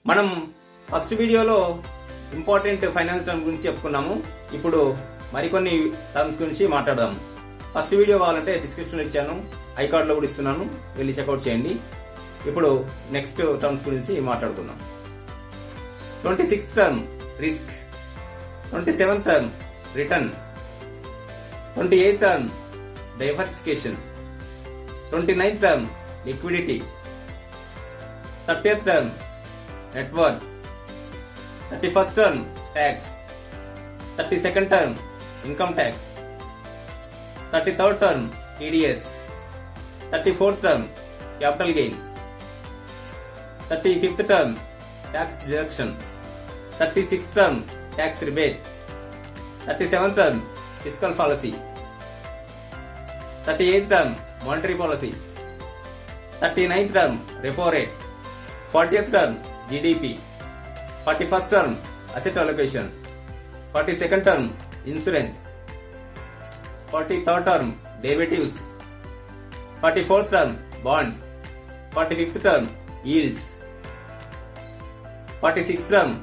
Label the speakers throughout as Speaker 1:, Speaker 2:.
Speaker 1: మనం ఫస్ట్ వీడియోలో important finance terms గురించి చెప్పుకున్నాము. ఇప్పుడు మరికొన్ని టర్మ్స్ గురించి మాట్లాడదాం. ఫస్ట్ వీడియో కావాలంటే డిస్క్రిప్షన్ ఇచ్చాను, ఐకార్డ్ లో కూడా ఇస్తున్నాను, వెళ్ళి చెక్అవుట్ చేయండి. ఇప్పుడు నెక్స్ట్ టర్మ్స్ గురించి మాట్లాడుకుందాం. 26th term risk, 27th term return, 28th term diversification, 29th term liquidity, 30th term network, 31st term tax, 32nd term income tax, 33rd term TDS, 34th term capital gain, 35th term tax deduction, 36th term tax rebate, 37th term fiscal policy, 38th term monetary policy, 39th term repo rate, 40th term GDP, 41st term asset allocation, 42nd term insurance, 43rd term derivatives, 44th term bonds, 45th term yields, 46th term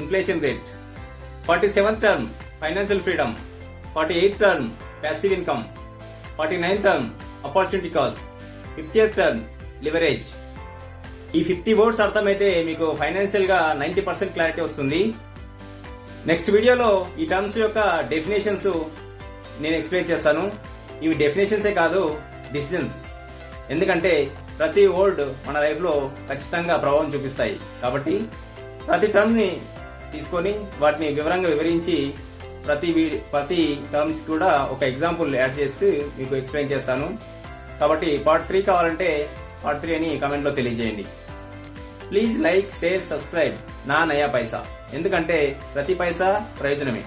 Speaker 1: inflation rate, 47th term financial freedom, 48th term passive income, 49th term opportunity cost, 50th term leverage. ఈ 50 words అర్థమైతే మీకు financial గా 90% clarity వస్తుంది. Next వీడియోలో ఈ terms యొక్క definitions నేను explain చేస్తాను. ఇవి డెఫినేషన్సే కాదు, డిసిజన్స్. ఎందుకంటే ప్రతి వర్డ్ మన లైఫ్ లో ఖచ్చితంగా ప్రభావం చూపిస్తాయి. కాబట్టి ప్రతి టర్మ్ ని తీసుకొని వాటిని వివరంగా వివరించి ప్రతి టర్మ్స్ కూడా ఒక ఎగ్జాంపుల్ యాడ్ చేస్తూ మీకు ఎక్స్ప్లెయిన్ చేస్తాను. కాబట్టి పార్ట్ 3 కావాలంటే పార్ట్ 3 అని కామెంట్ లో తెలియజేయండి. ప్లీజ్ లైక్, షేర్, సబ్స్క్రైబ్ నా నయా పైసా. ఎందుకంటే ప్రతి పైసా ప్రయోజనమే.